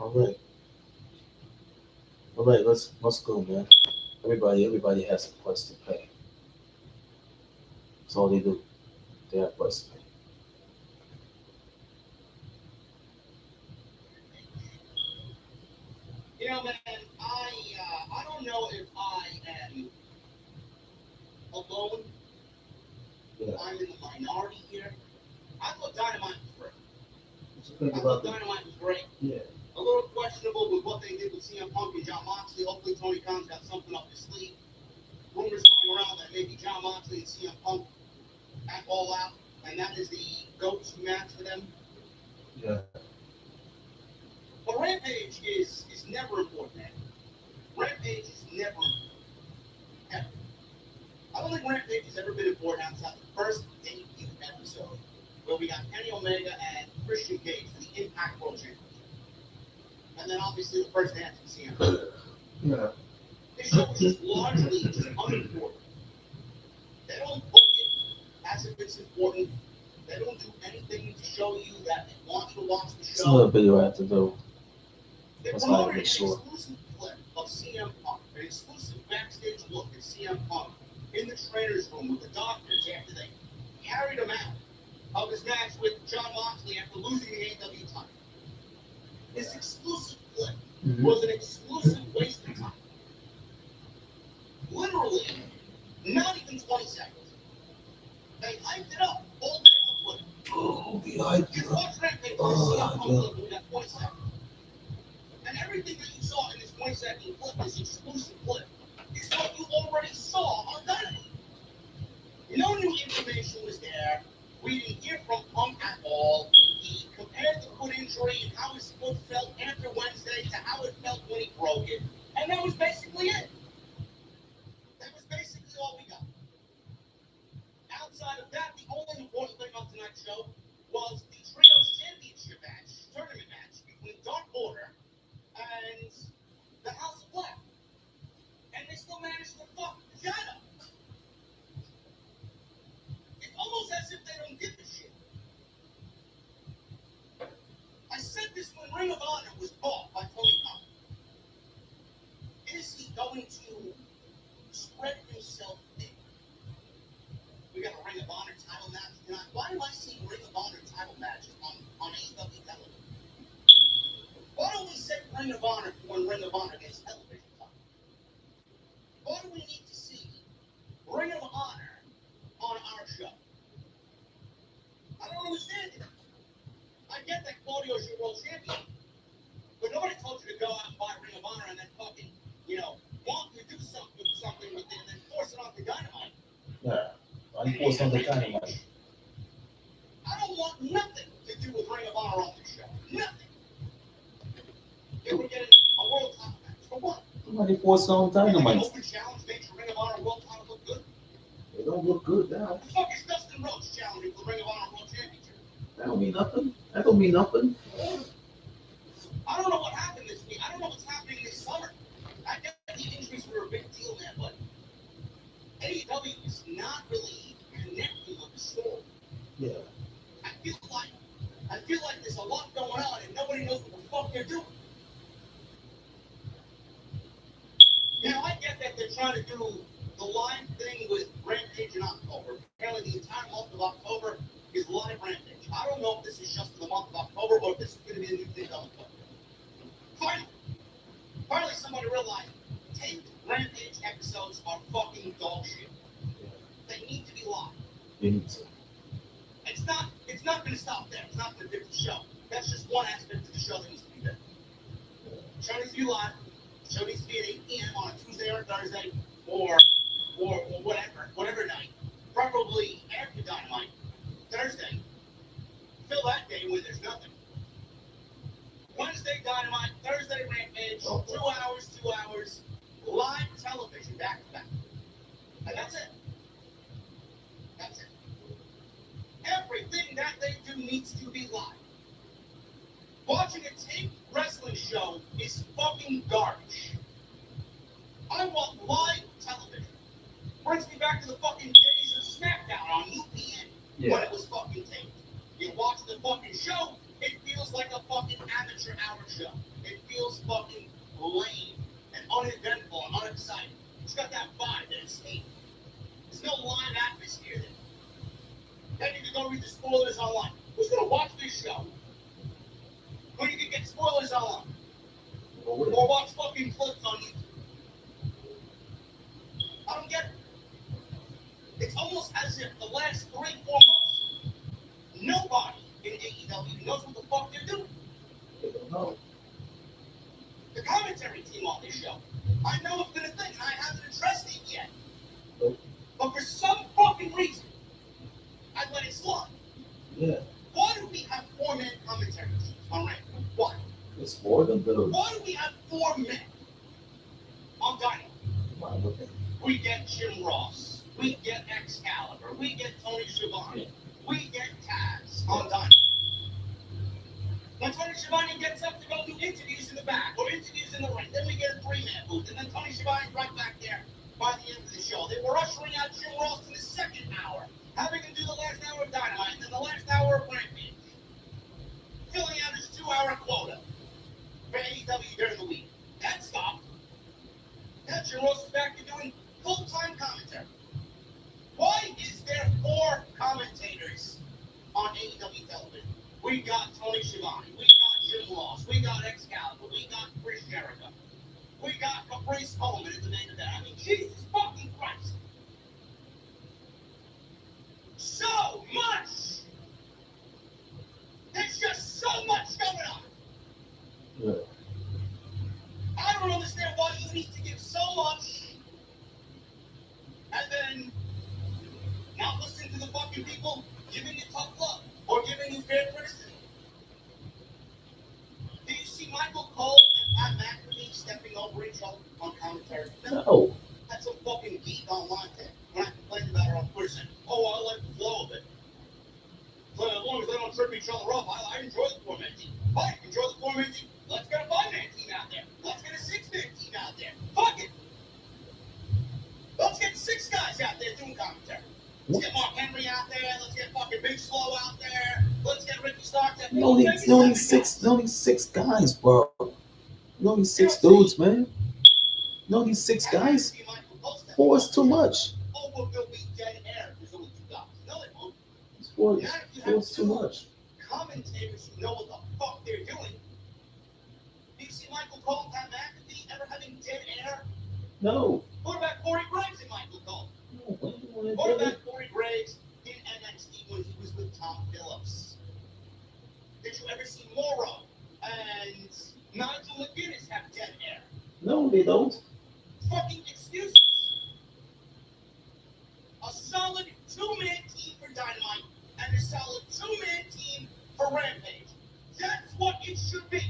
All right, all right. Let's go, man. Everybody has a price to pay. That's all they do. They have price to pay. You know, man, I don't know if I am alone. Yeah. I'm in the minority here. I thought Dynamite was great. What you think I about thought the? Dynamite was great. Yeah. A little questionable with what they did with CM Punk and John Moxley. Hopefully, Tony Khan's got something up his sleeve. Rumors going around that maybe John Moxley and CM Punk at All Out, and that is the go-to match for them. Yeah. But Rampage is never important, man. Rampage is never ever. I don't think Rampage has ever been important outside the first debut episode, where we got Kenny Omega and Christian Cage for the Impact World Championship, and then obviously the first dance with CM Punk. Yeah. This show is just largely just unimportant. They don't book it as if it's important. They don't do anything to show you that they want you to watch the It's another show. video I have to do. They That's why I promoted an make sure. exclusive clip of CM Punk, an exclusive backstage look at CM Punk in the trainer's room with the doctors after they carried him out of his match with John Moxley after losing the AEW title. This exclusive clip was an exclusive waste of time. Literally, not even 20 seconds. They hyped it up all day on Twitter. Oh, the idea. You watch Rampage for Oh, CM Punk yeah. clip in that 20 seconds. And everything that you saw in this 20-second clip, this exclusive clip, is what you already saw on Dynamite. No new information was there. We didn't hear from Punk at all. He compared the foot injury and how his foot felt after Wednesday to how it felt when he broke it. And that was basically it. That was basically all we got. Outside of that, the only important thing on tonight's show was the Trios Championship match, tournament match, between Dark Order and the House of Black. And they still managed to fuck the shit up. It's almost as if they don't give a shit. I said this when Ring of Honor was bought by Tony Khan. Is he going to spread himself thin? We got a Ring of Honor title match tonight. Why am I seeing Ring of Honor title matches on AEW television? Why don't we say Ring of Honor when Ring of Honor gets television time? Why do we need to see Ring of Honor on our show? I don't understand it. I get that Claudio's your world champion, but nobody told you to go out and buy Ring of Honor and then fucking, want you to do something with it and then force it onto Dynamite. Yeah. I force on the Dynamite. I don't want nothing to do with Ring of Honor on this show. Nothing. They were getting a world title match. For what? Nobody force on An Dynamite. open challenge makes your Ring of Honor world title look good. They don't look good now. The fuck is Dustin Rhodes challenging for the Ring of Honor World Championship? That don't mean nothing. That don't mean nothing. I don't know what happened this week. I don't know what's happening this summer. I get the injuries were a big deal, man, but AEW is not really connecting with the story. Yeah. I feel like there's a lot going on and nobody knows what the fuck they're doing. Now I get that they're trying to do the live thing with Rampage in October. Apparently the entire month of October is live Rampage. I don't know if this is just for the month of October or if this is going to be a new thing on the book. Finally somebody realized taped Rampage episodes are fucking dog shit. They need to be live. They need to. It's not going to stop there. It's not going to fix the show. That's just one aspect of the show that needs to be done. Show needs to be live. Show needs to be at 8 p.m. on a Tuesday or a Thursday or whatever night. Preferably after Dynamite. Thursday. Fill that day when there's nothing. Wednesday Dynamite, Thursday Rampage, 2 hours, live television back to back. And that's it. That's it. Everything that they do needs to be live. Watching a taped wrestling show is fucking garbage. I want live television. Brings me back to the fucking days of SmackDown on UPN when it was fucking taped. You watch the fucking show, it feels like a fucking amateur hour show. It fucking lame and uneventful and unexciting. It's got that vibe that it's fake. There's no live atmosphere there. Then you can go read the spoilers online. Who's gonna watch this show when you can get spoilers online? Or watch fucking clips on YouTube? I don't get it. It's almost as if the last 3-4 months, nobody in AEW knows what the fuck they're doing. They don't know. The commentary team on this show, I know it's been a thing, and I haven't addressed it yet. Nope. But for some fucking reason, I let it slide. Yeah. Why do we have 4-man commentary teams on Rant? Why? It's more than literally. Why do we have 4 men on Dynamite? Wow, look at it. We get Jim Ross. We get Excalibur. We get Tony Schiavone. We get Taz on Dynamite. When Tony Schiavone gets up to go do interviews in the back or interviews in the ring, then we get a 3-man booth, and then Tony Schiavone's right back there by the end of the show. They were ushering out Jim Ross in the second hour, having him do the last hour of Dynamite, and then the last hour of Rampage, filling out his 2-hour quota for AEW during the week. That stopped. Now Jim Ross is back to doing full-time commentary. Why is there 4 commentators on AEW television? We got Tony Schiavone. We got Jim Ross. We got Excalibur. We got Chris Jericho. We got Caprice Coleman at the main event. I mean, Jesus fucking Christ. So much. There's just so much going on. Yeah. I don't understand why you need to give so much and then not listen to the fucking people giving you tough love or giving you fair criticism. Did you see Michael Cole and Pat McAfee stepping over each other on commentary? No. That's some fucking geek online thing. When I complained about it on Twitter, saying, oh, I like the flow of it. So as long as they don't trip each other up, I enjoy the 4-man team. I enjoy the 4-man team. Let's get a 5-man team out there. Let's get a 6-man team out there. Fuck it. Let's get 6 guys out there doing commentary. Let's get Mark Henry out there. Let's get fucking Big Slow out there. Let's get Ricky Starks out there. No need 6 guys, bro. No need 6 dudes, man. No need 6 guys. 4 is too much. Oh, well, there'll be dead air. There's only 2 guys. No, they won't. 4 is too much. Commentators who know what the fuck they're doing. Do you see Michael Cole and Pat McAfee ever having dead air? No. What about Corey Graves and Michael Cole? No. What about Corey Graves in NXT when he was with Tom Phillips? Did you ever see Morrow and Nigel McGuinness have dead air? No, they don't. Fucking excuses. A solid 2-man team for Dynamite and a solid 2-man team for Rampage. That's what it should be.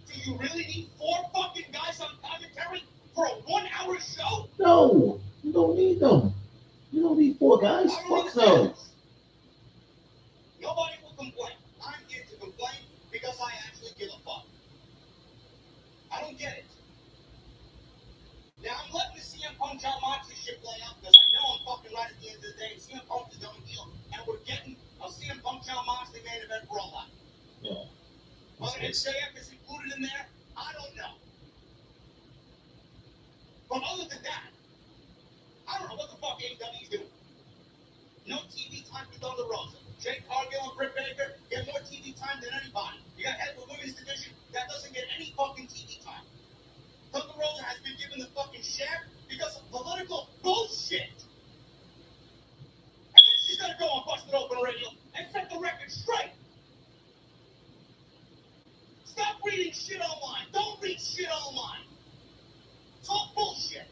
Do you really need 4 fucking guys on commentary for a 1-hour show? No. You don't need them. You don't need 4 guys. Fuck no. Nobody will complain. I'm here to complain because I actually give a fuck. I don't get it. Now I'm letting the CM Punk John Moxley shit play out because I know I'm fucking right at the end of the day. CM Punk is going heel, and we're getting a CM Punk John Moxley main event rollout. Yeah. Whether MJF is included in there, I don't know. But other than that, I don't know what the fuck AEW is doing. No TV time for Thunder Rosa. Jake Cargill and Britt Baker get more TV time than anybody. You got head of the women's division that doesn't get any fucking TV time. Thunder Rosa has been given the fucking share because of political bullshit. And then she's gonna go on Busted Open Radio and set the record straight. Stop reading shit online. Don't read shit online. It's all bullshit.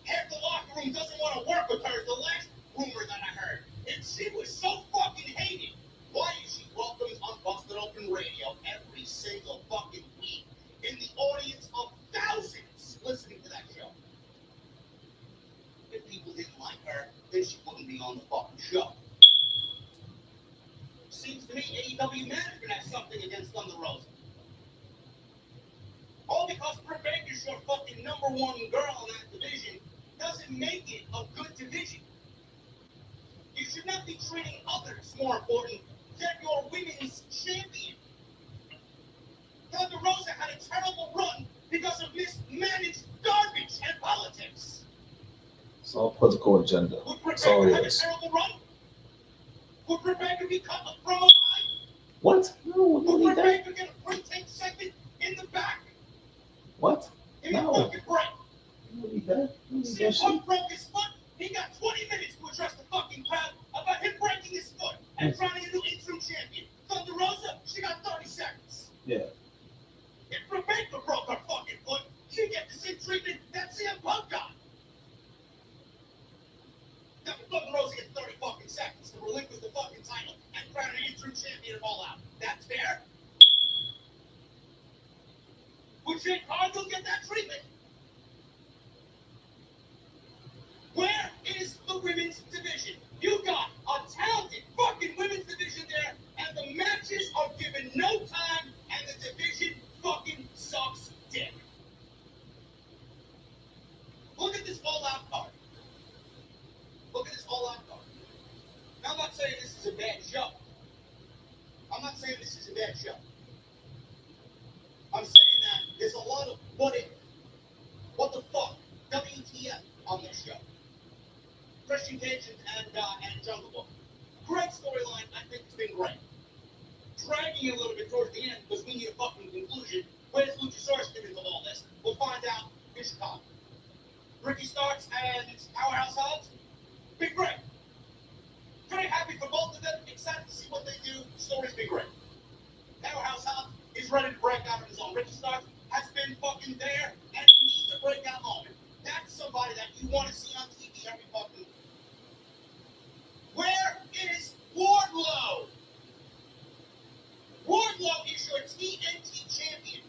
Half the locker room doesn't want to work with her, is the last rumor that I heard. And she was so fucking hated. Why is she welcomed on Busted Open Radio every single fucking week in the audience of thousands listening to that show? If people didn't like her, then she wouldn't be on the fucking show. Seems to me AEW management has something against Thunder Rosa. All because Britt Baker's your fucking number 1 girl in that division doesn't make it a good division. You should not be treating others more important than your women's champion. It's all political agenda. That's all it is. Would Rebecca be cut a promo time? What? No, we don't Would need that. Rebecca get a free 10 second in the back? What? Give me a No. fucking break. We don't need that. We don't need See, that shit. Punk broke his foot. He got 20 minutes to address the fucking crowd about him breaking his foot and crowning a new interim champion. Thunder Rosa, she got 30 seconds. Yeah. If Rebecca broke her fucking foot, she'd get the same treatment that CM Punk got. Now, Thunder Rosa gets 30 fucking seconds to relinquish the fucking title and crown an interim champion and all out. That's fair. Would Jake Cargill get that treatment? Where is the women's division? You got a talented fucking women's division there, and the matches are given no time, and the division fucking sucks dick. Look at this all-out card. Look at this all-out card. Now, I'm not saying this is a bad show. I'm not saying this is a bad show. I'm saying that there's a lot of what if, what the fuck, WTF on this show. Christian Cage and Jungle Book. Great storyline. I think it's been great. Dragging a little bit towards the end because we need a fucking conclusion. Where's Luchasaurus fit into all this? We'll find out in Chicago. Ricky Starks and Powerhouse Hobbs. Been great. Very happy for both of them. Excited to see what they do. Story's been great. Powerhouse Hobbs is ready to break out on his own. Ricky Starks has been fucking there and he needs a breakout moment. That's somebody that you want to see on TV every fucking week. Where is Wardlow? Wardlow is your TNT champion.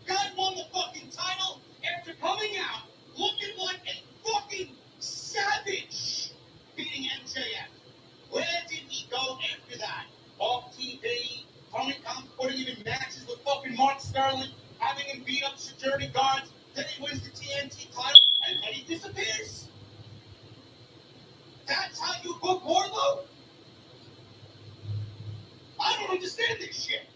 Guy won the fucking title after coming out looking like a fucking savage beating MJF. Where did he go after that? Off TV, Tony Khan putting him in matches with fucking Mark Sterling, having him beat up security guards, then he wins the TNT title, and then he disappears. That's how you book Wardlow? I don't understand this shit.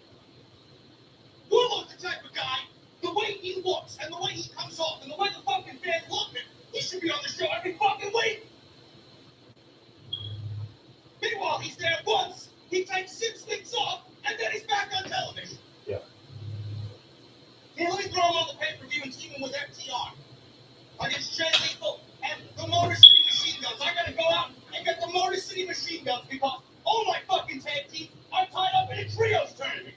Wardlow's the type of guy, the way he looks, and the way he comes off, and the way the fucking fans love him, he should be on the show every fucking week. Meanwhile, he's there once, he takes 6 weeks off, and then he's back on television. Yeah. Here, let me throw him on the pay-per-view and team him with FTR against Jay Lethal and the Motor City Machine Guns. I gotta go out and get the Motor City Machine Guns because all my fucking tag teams are tied up in a trios tournament.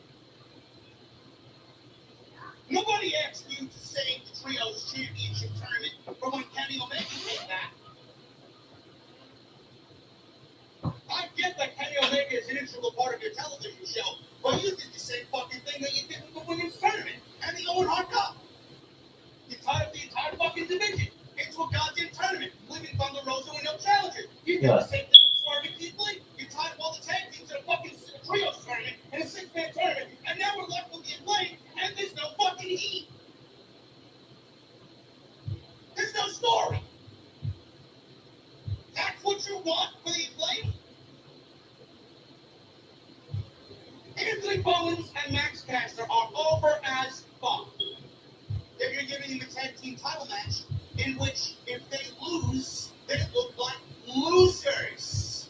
Nobody asked you to save the trios championship tournament from when Kenny Omega came back. I get that Kenny Omega is an integral part of your television show, but you did the same fucking thing that you did with the women's tournament and the Owen Hart Cup. You tied up the entire fucking division into a goddamn tournament, leaving Thunder Rosa with no challenger. You did the same thing with Swerve and Keith Lee. You tied up all the tag teams in a fucking trios tournament and a 6-man tournament, and now we're left with the Acclaim, and there's no fucking heat. There's no story. That's what you want for the Acclaim? Anthony Bowens and Max Caster are over as fuck. Then you're giving them a tag team title match in which, if they lose, they look like losers.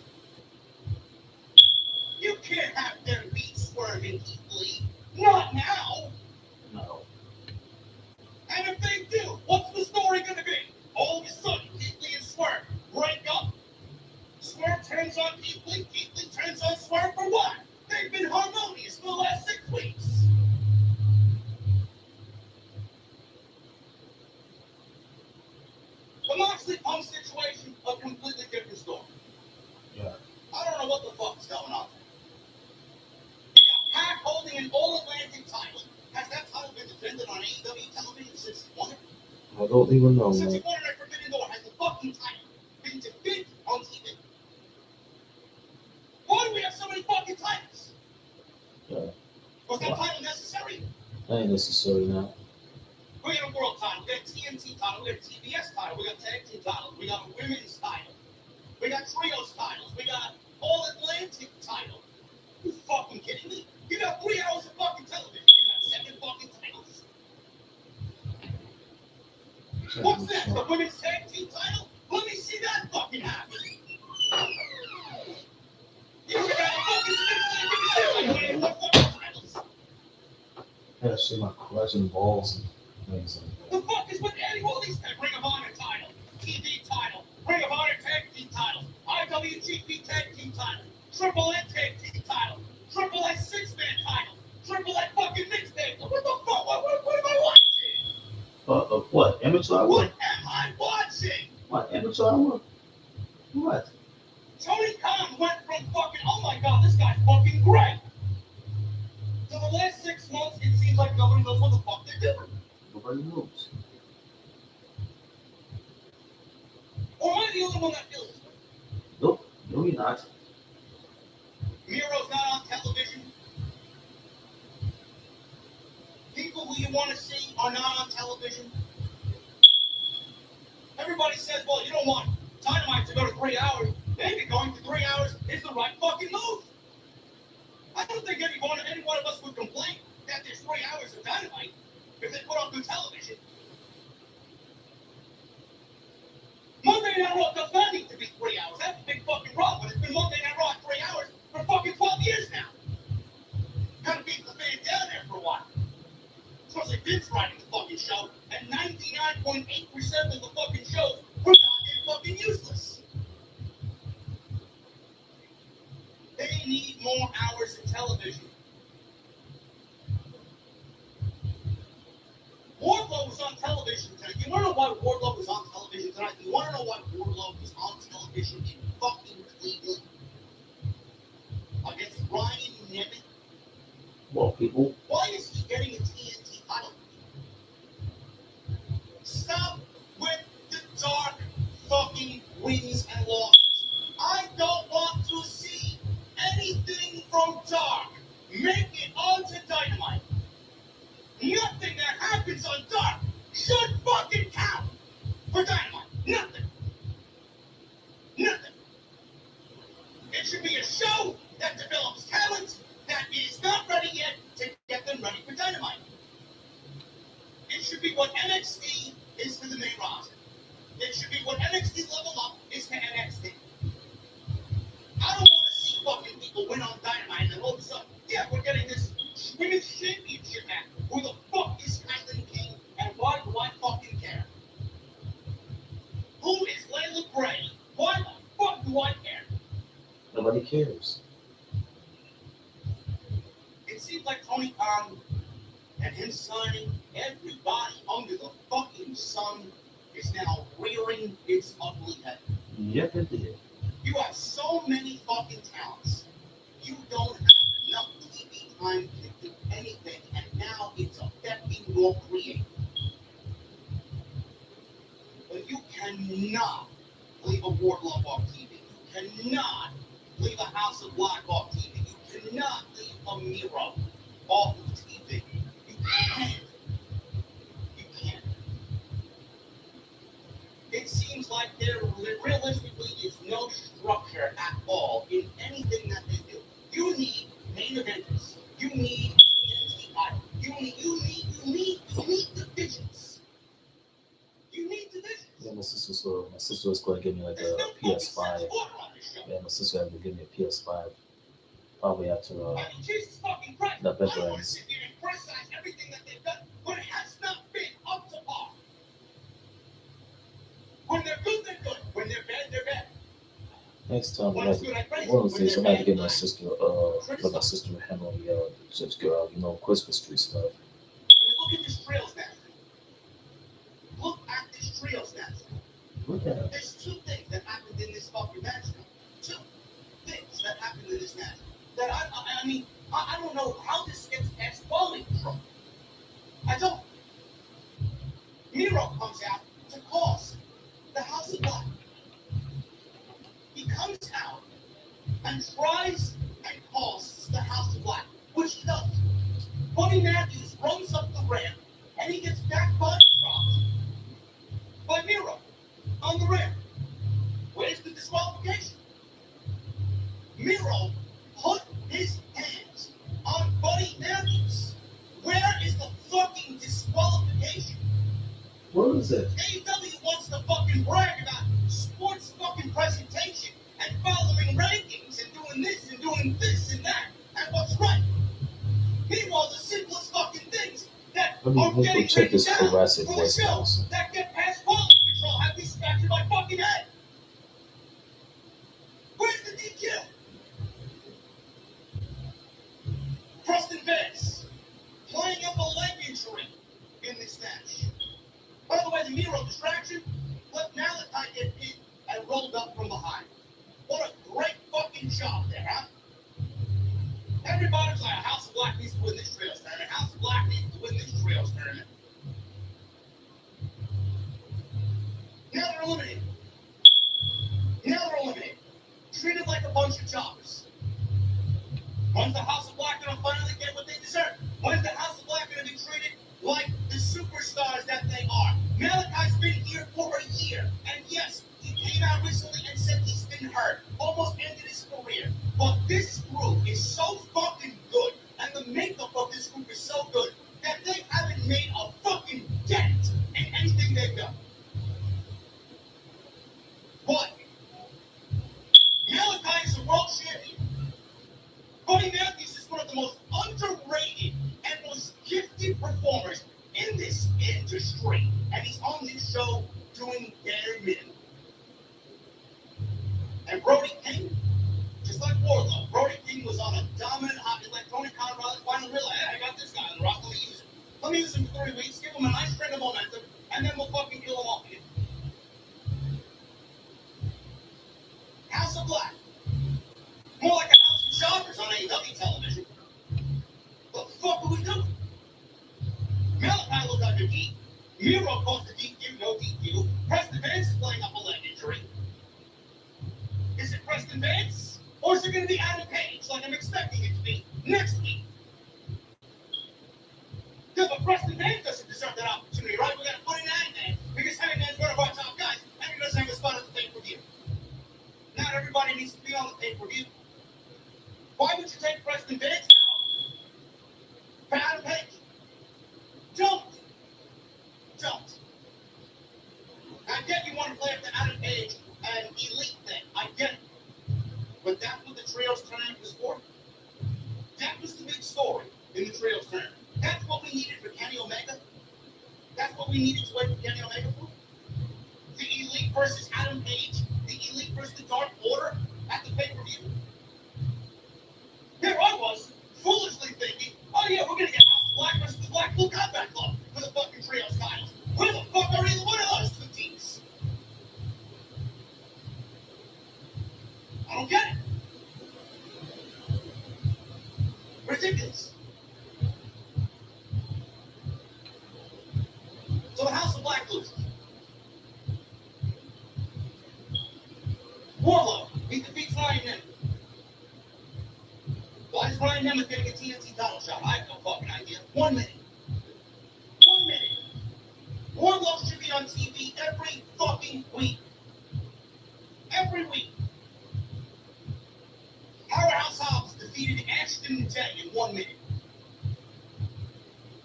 You can't have them beat Swerve and Keith Lee. Not now. No. And if they do, what's the story going to be? All of a sudden, Keith Lee and Swerve break up. Swerve turns on Keith Lee turns on Swerve for what? They've been harmonious for the last 6 weeks. The Moxley Punk situation, a completely different story. Yeah. I don't know what the fuck is going on. You got Pac holding an All-Atlantic title. Has that title been defended on AEW television since he won it? I don't even know, Since he man. won it at Forbidden Door, has the fucking title been defended on TV? Why do we have so many fucking titles? Yeah. Was that title necessary? That ain't necessary now. We got a world title, we got a TNT title, we got a TBS title, we got tag team titles, we got a women's title, we got trios titles, we got all Atlantic title. You fucking kidding me? You got 3 hours of fucking television, you got 7 fucking titles. What's next? The women's tag team title? Yeah, shit, my collection balls and things like The that. fuck is with any all these Ring of Honor title, TV title, Ring of Honor Tag Team title, IWGP Tag Team title, Triple N Tag Team title, Triple X Six-Man title, Triple X fucking mixtape. What the fuck? What am I watching? What? Amateur hour? What am I watching? What? Amateur hour? What? Tony Khan went from fucking, oh my god, this guy's fucking great. To the last 6 months, it seems like nobody knows what the fuck they're doing. Nobody knows. Or am I the only one that feels this way? Nope. No, you're not. Miro's not on television. People who you want to see are not on television. Everybody says, well, you don't want Dynamite to go to 3 hours. Maybe going to 3 hours is the right fucking move. I don't think any one of us would complain that there's 3 hours of Dynamite if they put on good television. Monday Night Raw does not need to be 3 hours. That's a big fucking problem. It's been Monday Night Raw 3 hours for fucking 12 years now. Gotta keep the fan down there for a while. Especially Vince writing the fucking show, and 99.8% of the fucking shows were goddamn fucking useless. They need more hours of television. Wardlow was on television tonight. You want to know why Wardlow was on television tonight? You want to know why Wardlow was on television in fucking Cleveland against Ryan Nemeth? Well, people. Why is he getting a TNT title? Stop with the dark fucking wins and losses. I don't want to see anything from Dark make it onto Dynamite. Nothing that happens on Dark should fucking count for Dynamite. Nothing. Nothing. It should be a show that develops talent that is not ready yet to get them ready for Dynamite. It should be what NXT is to the main roster. It should be what NXT Level Up is to NXT. I don't want to see fucking people win on Dynamite and then all of a sudden, yeah, we're getting this women's championship match. Who the fuck is Kylan King and why do I fucking care? Who is Layla Gray? Why the fuck do I care? Nobody cares. It seems like Tony Khan and him signing everybody under the fucking sun is now rearing its ugly head. Yep, it did. You have so many fucking talents. You don't have enough TV time to do anything, and now it's affecting your creative. But you cannot leave a Wardlow off TV. You cannot leave a House of Black off TV. You cannot leave a Miro off of TV. You can't. You can't. It seems like there realistically is no structure at all in anything that they do. You need main eventers. You need TNT title. You need divisions. You need divisions. Yeah, my sister was going to give me like There's a no PS5. fucking sense order on this show. Yeah, my sister had to give me a PS5. Probably after I mean, Jesus fucking Christ. the I don't want to veterans. sit here and criticize everything that they've done, but it has not been up to par. When they're good, they're good. When they're bad, they're bad. Next time, When like it's good, I praise. Wednesday, When somebody they're get bad, my I sister, let my sister handle just Christmas tree stuff. I mean, look at this Trails match. Look at this Trails match. Look at it. There's two things that happened in this fucking match now. Two things that happened in this match. That I mean, I don't know how this gets past quality control. I don't. Miro comes out to cost the House of Black. He comes out and tries and costs the House of Black, which he does. Buddy Matthews runs up the ramp and he gets back body dropped by Miro on the ramp. Where's the disqualification? Miro put his hands on Buddy Matthews. Where is the fucking disqualification? What is it? AEW wants to fucking brag about sports fucking presentation and following rankings and doing this and that and what's right. Meanwhile, the simplest fucking things Let's go check this Jurassic voicemails. That get past quality control had me scratching my fucking head. Where's the DQ? Preston Vance playing up a leg injury in this match. By the way, the Miro distraction let Malachi get hit and rolled up from behind. What a great fucking job there, huh? Everybody's like, House of Black needs to win this Trios tournament. House of Black needs to win this Trios tournament. Now they're eliminated. Treated like a bunch of jobbers. When's the House of Black going to finally get what they deserve? When's the House of Black going to be treated like the superstars that they are? Malachi's been here for a year. And yes, he came out recently and said he's been hurt. Almost ended his career. But this group is so fucking good. And the makeup of this group is so good that they haven't made a fucking dent in anything they've done. But Malachi is a world champion. Buddy Matthews is one of the most underrated and most gifted performers in this industry. And he's on this show doing bare minimum. And Brody King, just like Wardlow, Brody King was on a dominant hot, like Tony Khan finally realized, hey, I got this guy on the rock, let me use him. Let me use him for 3 weeks, give him a nice string of momentum, and then we'll fucking kill him off again. House of Black. More like a house of shoppers on AEW television. What the fuck are we doing? Malachi looked under deep. Miro caused the DQ, no DQ. Preston Vance is playing up a leg injury. Is it Preston Vance? Or is it going to be Adam Page, like I'm expecting it to be next week? Yeah, but Preston Vance doesn't deserve that opportunity, right? We got to put in Hangman, because Hangman's one of our top guys, and he doesn't have a spot at the pay-per-view. Not everybody needs to be on the pay-per-view. Why would you take Preston Vance out for Adam Page? Don't. I get you want to play up the Adam Page and Elite thing. I get it. But that's what the Trios tournament was for. That was the big story in the Trios tournament. That's what we needed for Kenny Omega. That's what we needed to wait for Kenny Omega for. The Elite versus Adam Page. The Elite versus the Dark Order at the pay-per-view. Here I was, foolishly thinking, oh yeah, we're going to get House of Black versus the Blackpool Combat Club for the fucking Trios titles. Where the fuck are either one of those two teams? I don't get it. Ridiculous. So the House of Black loses. Wardlow, he defeats Ryan Nemeth. Why is Ryan Nemeth getting a TNT title shot? I have no fucking idea. 1 minute. Wardlow should be on TV every fucking week. Every week. Powerhouse Hobbs defeated Ashton and Jay in 1 minute.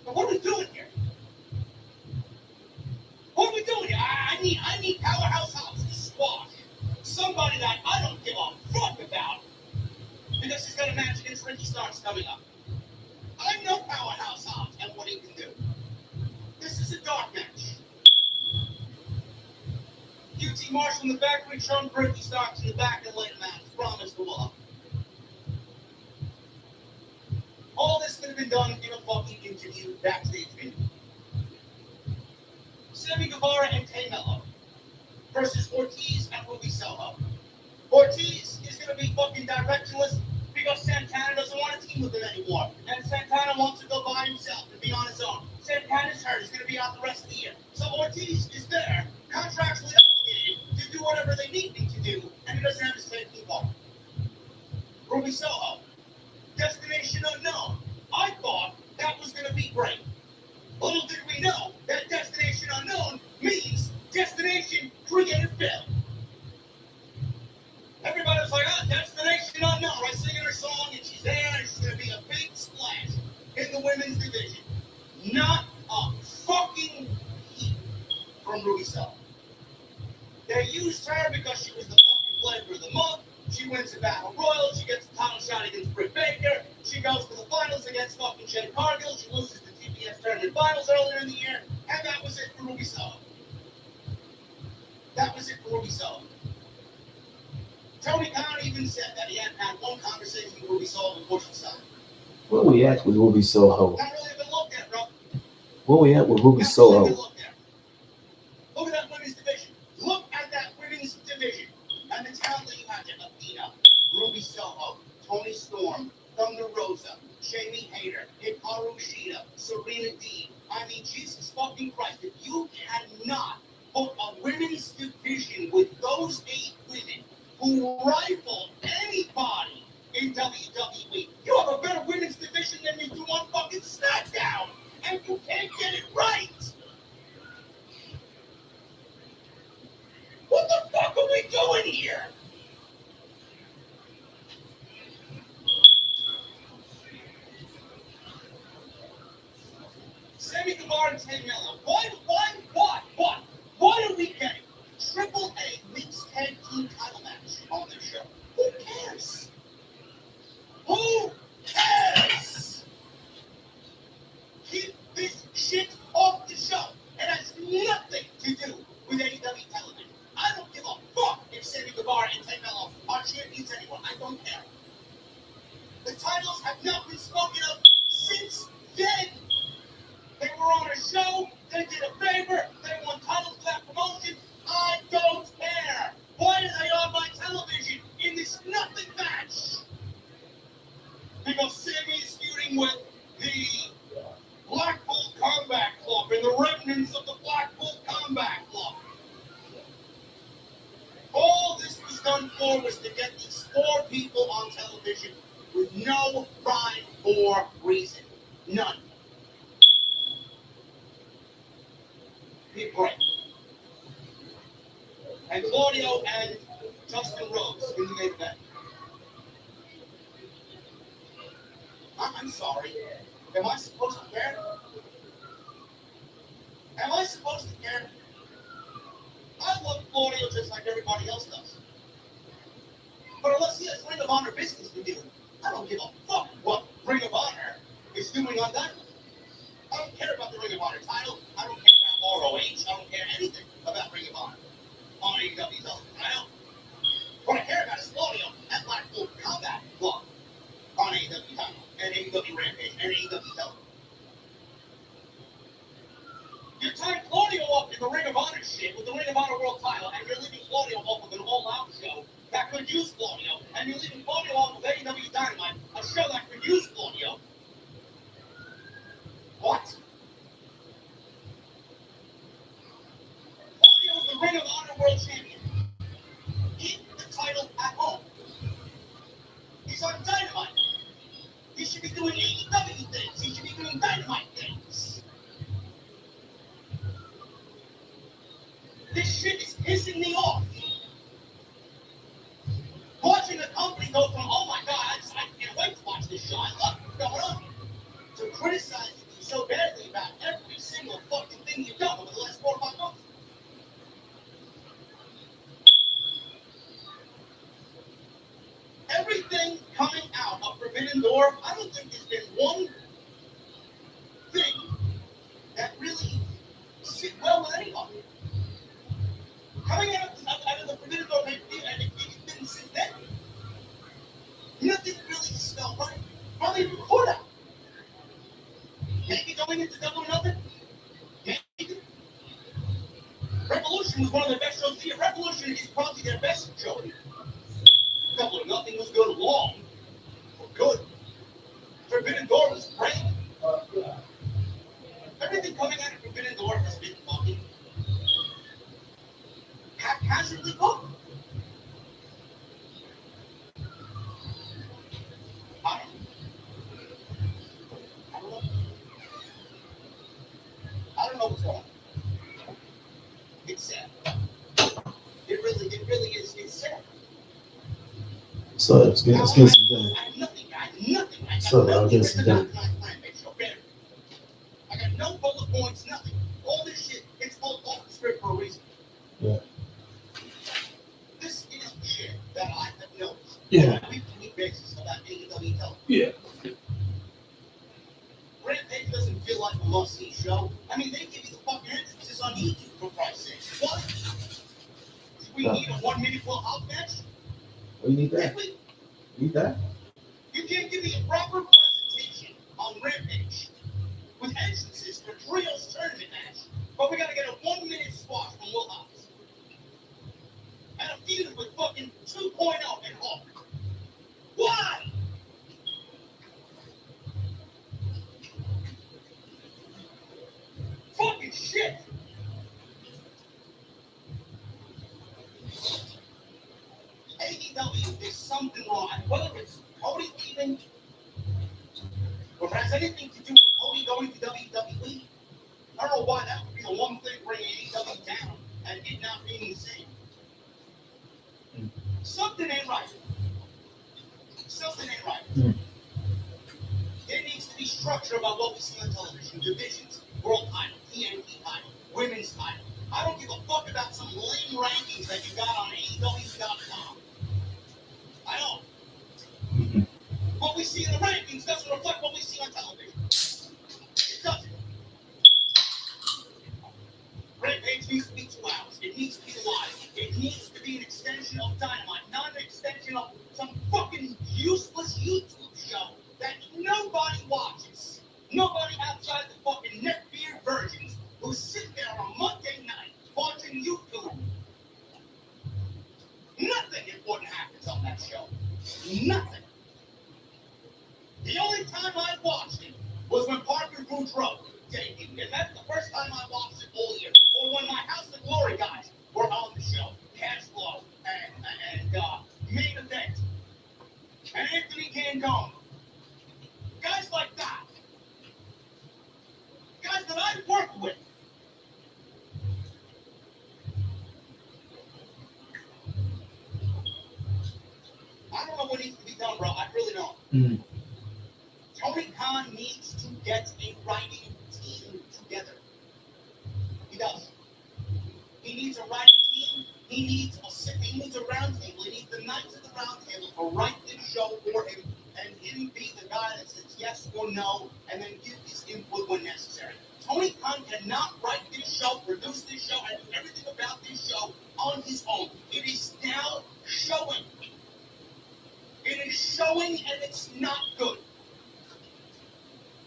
But what are we doing here? I need Powerhouse Hobbs to squash somebody that I don't give a fuck about, because he's got a match against Ricky Starks coming up. I know Powerhouse Hobbs and what he can do. This is a dark match. QT Marshall in the back, Sean Ricky Starks in the back, and later match. Promise to love. All this could have been done in a fucking interview backstage video. Sammy Guevara and Tay Mello versus Ortiz and Ruby Soho. Ortiz is going to be fucking directionless because Santana doesn't want to team with him anymore. And Santana wants to go by himself and be on his own. Santana's hurt. He's going to be out the rest of the year. So Ortiz is there, contractually obligated to do whatever they need him to do, and he doesn't have his tag team partner. Ruby Soho, Destination Unknown. I thought that was going to be great. Little did we know that Destination Unknown means Destination Creative Film. Everybody was like, oh, Destination Unknown, right? Singing her song, and she's there, and she's going to be a big splash in the women's division. Not a fucking heat from Ruby Soho. They used her because she was the fucking flavor of the month. She wins the Battle Royal. She gets the title shot against Britt Baker. She goes to the finals against fucking Jade Cargill. She loses the TBS Tournament Finals in the air, and that was it for Ruby Soho. That was it for Ruby Soho. Tony Khan even said that he hadn't had one conversation with Ruby Soho before she signed. Where we at with Ruby Soho? Not really been looked at, bro. Where we at with Ruby Not really Soho? been looked at. Look at that women's division. Look at that women's division. And the talent that you have there. Athena, Ruby Soho, Tony Storm, Thunder Rosa, Jamie Hayter, Hikaru Shida, Serena Deeb. I mean, Jesus fucking Christ. If you cannot put a women's division with those 8 women who rifle anybody in WWE, you have a better women's division than you do on fucking SmackDown. And you can't get it right. What the fuck are we doing here? Sammy Guevara and Tay Miller. Why are we getting Triple A mixed tag team title match on this show? Who cares? Who cares? Keep this shit off the show. It has nothing to do with AEW television. I don't give a fuck if Sammy Guevara and Tay Miller are champions anymore. I don't care. The titles have not been spoken of since then. They were on a show, they did a favor, they won titles for that promotion. I don't care. Why are they on my television in this nothing match? Because Sammy is feuding with the Blackpool Combat Club and the remnants of the Blackpool Combat Club. All this was done for was to get these 4 people on television with no rhyme or reason. None. Be great. And Claudio and Justin Rhodes in the main event. I'm sorry. Am I supposed to care? Am I supposed to care? I love Claudio just like everybody else does. But unless he has Ring of Honor business to do, I don't give a fuck what Ring of Honor is doing on Dynamite. I don't care about the Ring of Honor title. I don't care about ROH. I don't care anything about Ring of Honor on AEW television. I don't. What I care about is Claudio and Blackpool Combat Club on AEW title and AEW Rampage and AEW television. You're tying Claudio up in the Ring of Honor shit with the Ring of Honor World title, and you're leaving Claudio off with an all-out show that could use Claudio, and you're leaving Claudio off with AEW Dynamite, a show that could use Claudio. What? Claudio's the Ring of Honor World Champion. Keep the title at home. He's on Dynamite. He should be doing AEW things. He should be doing Dynamite things. This shit is pissing me off. Watching the company go from, oh my god, I can't wait to watch this show. I love what's going on. To criticize you so badly about every single fucking thing you've done over the last 4 or 5 months. Everything coming out of Forbidden Door, I don't think there's been one thing that really sit well with anybody. Coming out of the Forbidden Door, and it didn't sit then. Nothing really smelled right. Probably even before that. Maybe going into Double or Nothing? Maybe. Revolution was one of the best shows here. Revolution is probably their best show here. Double or Nothing was good long. Good. Forbidden Door was great. Everything coming out of Forbidden Door has been fucking haphazardly booked. I don't know. I don't know what's going on. It's sad. It really is. It's sad. So let's get some dinner. I have nothing. So I'll get some dinner. I got no bullet points, nothing. All this shit, it's all off the script for a reason. Yeah. This is shit that I have noticed Yeah. on a week-to-week basis about AEW television. Yeah. Rampage doesn't feel like a must-see show. I mean, they give you the fucking entrances on YouTube for Christ's sake. What? Do we need a 1-minute full house match? Oh, you need that? Did we? You need that? You can't give me a proper presentation on Rampage with entrances for Trios tournament match, but we gotta get a 1-minute squash from Will Hobbs. And a feud with fucking 2.0 and Hulk. Why? Fucking shit! AEW is something wrong. Whether it's Cody even, or has anything to do with Cody going to WWE, I don't know why that would be the one thing bringing AEW down and it not being the same. Something ain't right. Something ain't right. There needs to be structure about what we see on television. Divisions, world title, TNT title, women's title. I don't give a fuck about some lame rankings that you got on AEW.com. I don't. What we see in the rankings doesn't reflect what we see on television. It doesn't. Rampage needs to be 2 hours. It needs to be live. It needs to be an extension of Dynamite, not an extension of some fucking useless YouTube show that nobody watches. Nobody outside the fucking neckbeard virgins who sit there on Monday night watching YouTube. Nothing important happens on that show. Nothing. The only time I watched it was when Parker Boudreaux debuted, and that's the first time I watched it all year. Or when my House of Glory guys were on the show, Cash Flow and Main Event, and Anthony Gangone. Guys like that. Guys that I worked with. I don't know what needs to be done, bro. I really don't. Tony Khan needs to get a writing team together. He does. He needs a writing team. He needs a round table. He needs the Knights of the Round Table to write this show for him, and him be the guy that says yes or no, and then give his input when necessary. Tony Khan cannot write this show, produce this show, and do everything about this show on his own. It is now showing. It is showing, and it's not good.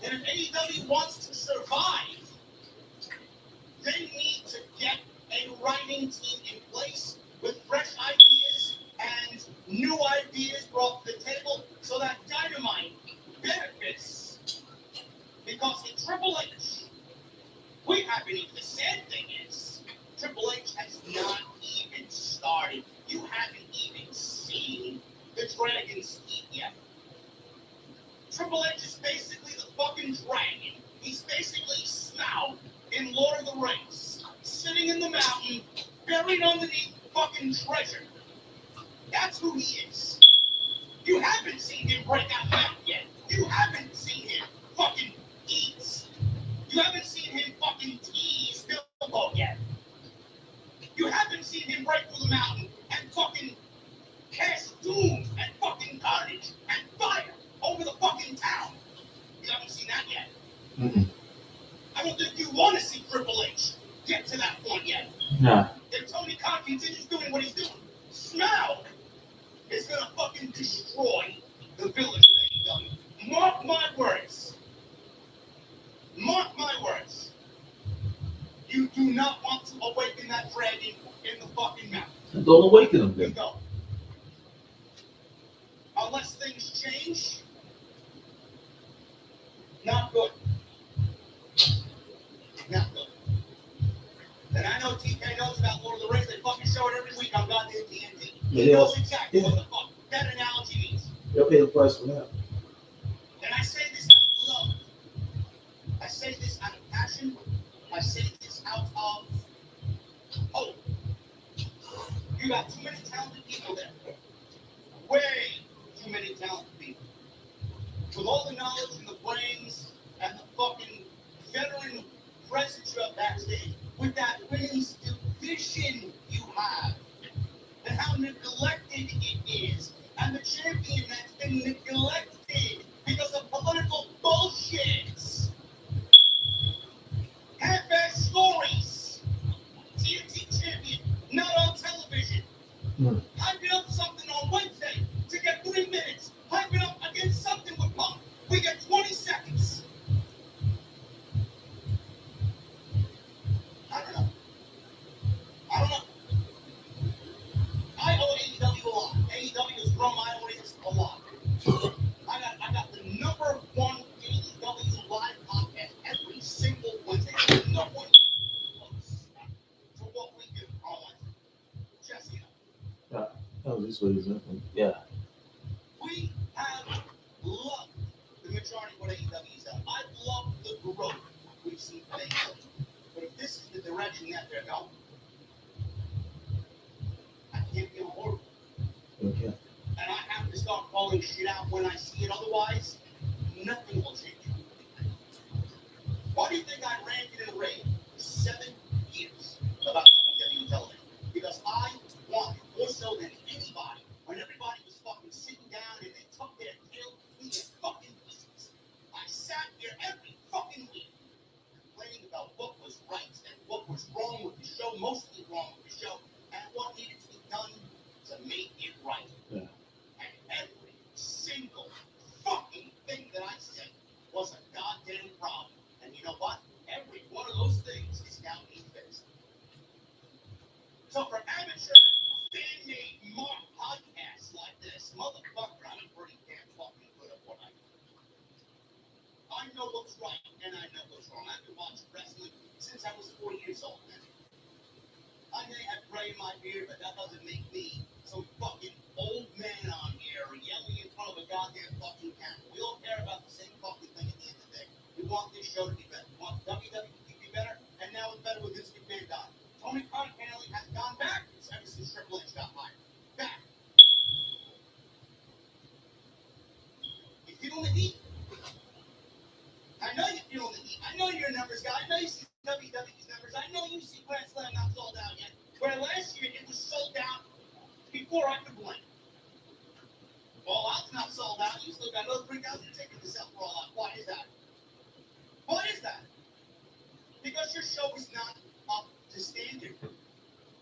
And if AEW wants to survive, they need to get a writing team in place with fresh ideas and new ideas brought to the table so that Dynamite benefits. Because in Triple H, we haven't even, the sad thing is, Triple H has not even started. You haven't even seen the Dragon's Teeth yet. Triple H is basically the fucking dragon. He's basically Smaug in Lord of the Rings, sitting in the mountain, buried underneath fucking treasure. That's who he is. You haven't seen him break out mountain yet. You haven't seen him fucking eat. You haven't seen him fucking tease Bilbo yet. You haven't seen him break through the mountain and fucking cast doom and fucking carnage and fire over the fucking town. You haven't seen that yet. I don't think you want to see Triple H get to that point yet. Nah. If Tony Khan continues doing what he's doing, Smaug is going to fucking destroy the village of AEW. Mark my words. Mark my words. You do not want to awaken that dragon in the fucking mountain. Don't awaken him You then. don't. Unless things change, not good. Not good. And I know TK knows about Lord of the Rings. They fucking show it every week on goddamn TNT. He knows exactly what the fuck that analogy means. They'll pay the price for that. And I say this out of love. I say this out of passion. I say this out of hope. You got too many talented people there. Way too many talented people. With all the knowledge and the brains and the fucking veteran presence you have backstage, with that women's division you have, and how neglected it is, and the champion that's been neglected because of political bullshit. Hype it up something on Wednesday to get 3 minutes. Hype it up against something with Punk. We get 20 seconds. I don't know. I don't know. I owe AEW a lot. AEW has grown my audience a lot. I got the number one AEW live podcast every single Wednesday. No one close to what we do on Wednesday. Just you know. Oh, this way is nothing. Yeah. We have loved the majority of what AEW's done. I've loved the growth we've seen from AEW. But if this is the direction that they're going, I can't get on board with it. Okay. And I have to start calling shit out when I see it. Otherwise, nothing will change. Why do you think I ranted in a raid for 7 years about WWE television? Because I wanted, more so than anybody, when everybody was fucking sitting down and they took their tail between their fucking pieces. I sat here every fucking week complaining about what was right and what was wrong with the show, mostly wrong with the show, and what needed to be done to make it right. Yeah. And every single fucking thing that I said was a goddamn problem. And you know what? Every one of those things is now being fixed. So for amateur, fan-made mark podcasts like this, motherfucker, I'm pretty damn fucking good at what I do. I know what's right and I know what's wrong. I've been watching wrestling since I was 4 years old, man. I may have gray in my beard, but that doesn't make me some fucking old man on here yelling in front of a goddamn fucking camera. We all care about the same fucking thing at the end of the day. We want this show to be better. We want WWE to be better, and now it's better with Vince McMahon gone. Tony Khan apparently has gone backwards ever since Triple H got hired. Back. You feeling the heat? I know you're feeling the heat. I know you're a numbers guy. I know you see WWE's numbers. I know you see Grand Slam not sold out yet. Where last year it was sold out before I could blink. All Out's not sold out. You still got another 3,000 tickets to sell for All Out. Why is that? Why is that? Because your show is not up to standard.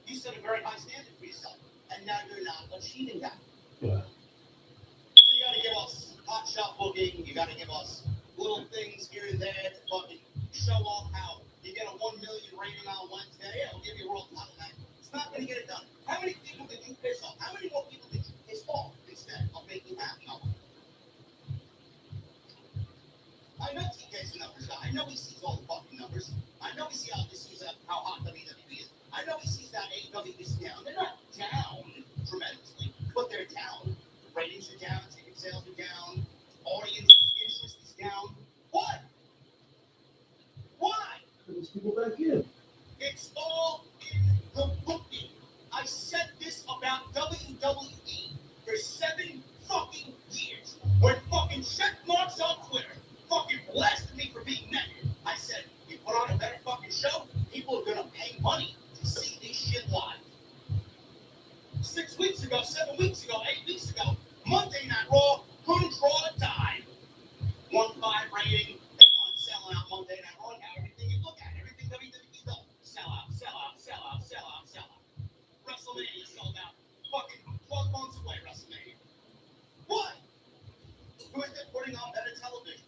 You set a very high standard for yourself, and now you're not achieving that. Yeah. So you got to give us hot shot booking. You got to give us little things here and there to fucking show off how you get a 1 million rating on Wednesday. I'll give you a world title match. It's not going to get it done. How many people did you piss off? How many more people did you piss off instead of making happy? I know TK's a numbers guy. I know he sees all the fucking numbers. I know he sees how hot WWE is. I know he sees that AEW is down. They're not down tremendously, but they're down. Ratings are down. Ticket sales are down. Audience interest is down. What? Why? There's people back here. It's all in the booking. I said this about WWE for 7 fucking years. When fucking check marks on Twitter fucking blasted me for being negative. I said, you put on a better fucking show, people are gonna pay money to see this shit live. 6 weeks ago, 7 weeks ago, 8 weeks ago, Monday Night Raw couldn't draw a dime. 1.5 rating. They want to sell out Monday Night Raw. Now everything you look at, everything WWE's done, sell out, sell out, sell out, sell out, sell out. WrestleMania sold out. Fucking 12 months away, WrestleMania. What? Who is it putting on better television?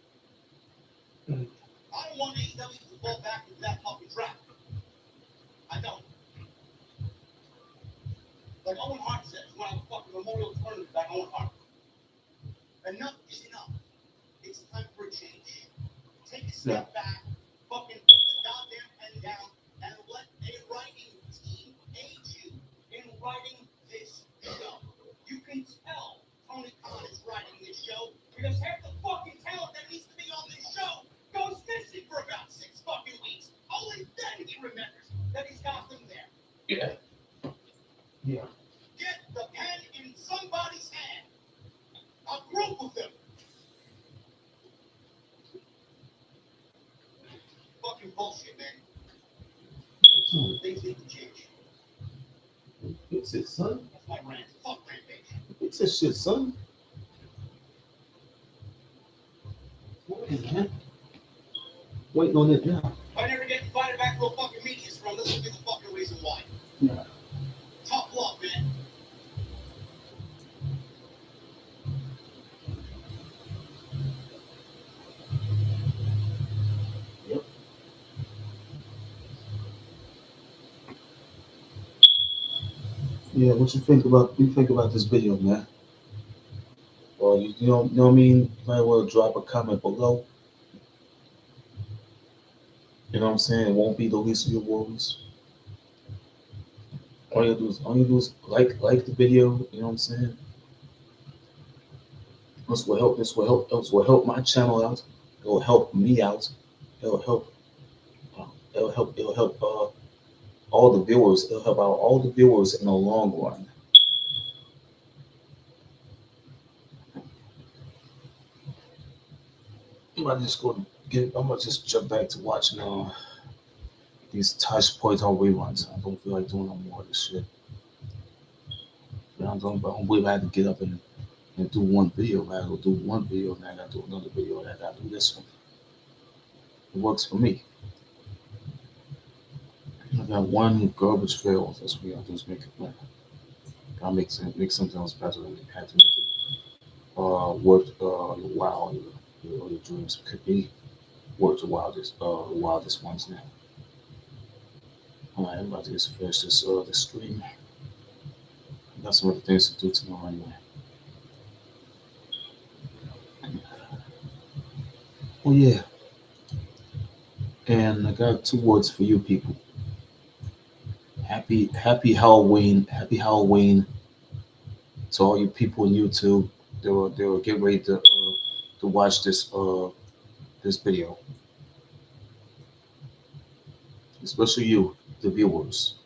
I don't want AEW to fall back into that fucking trap. I don't. Like Owen Hart says, when I have a fucking memorial tournament about Owen Hart. Enough is enough. It's time for a change. Take a step back, fucking put the goddamn pen down, and let a writing team aid you in writing this show. You can tell Tony Khan is writing this show because half the fucking talent that needs to be on this show goes missing for about 6 fucking weeks. Only then he remembers that he's got them there. Yeah. Yeah. Get the pen in somebody's hand. A group of them. Fucking bullshit, man. Things need to change. Fix it, son. That's my rant. Fuck Rampage. Fix this shit, son. Man. Waiting on it now. If I never get invited back to a fucking media scrum, this will be the fucking reason why. Yeah. Tough luck, man. Yeah, what you think about this video, man? Or you know what I mean? You might well drop a comment below. You know what I'm saying? It won't be the least of your worries. All you do is like the video. You know what I'm saying? This will help my channel out. It will help me out. It'll help. It'll help all the viewers. It'll help out all the viewers in the long run. I'm gonna just jump back to watching these touch points on reruns. I don't feel like doing no more of this shit. You know, I'm believe I had to get up and do one video. I gotta go do one video, and I gotta do another video, and I gotta do this one. It works for me. I got one garbage fail. That's what we gotta do is make it. Gotta make something else better. And have to make it worth your while. Your dreams could be worth the wildest ones now. All right, I'm about to just finish this stream. I got some other things to do tomorrow anyway. Oh yeah, and I got two words for you people. Happy Halloween. Happy Halloween to all you people on YouTube. They will get ready to watch this video, especially you, the viewers.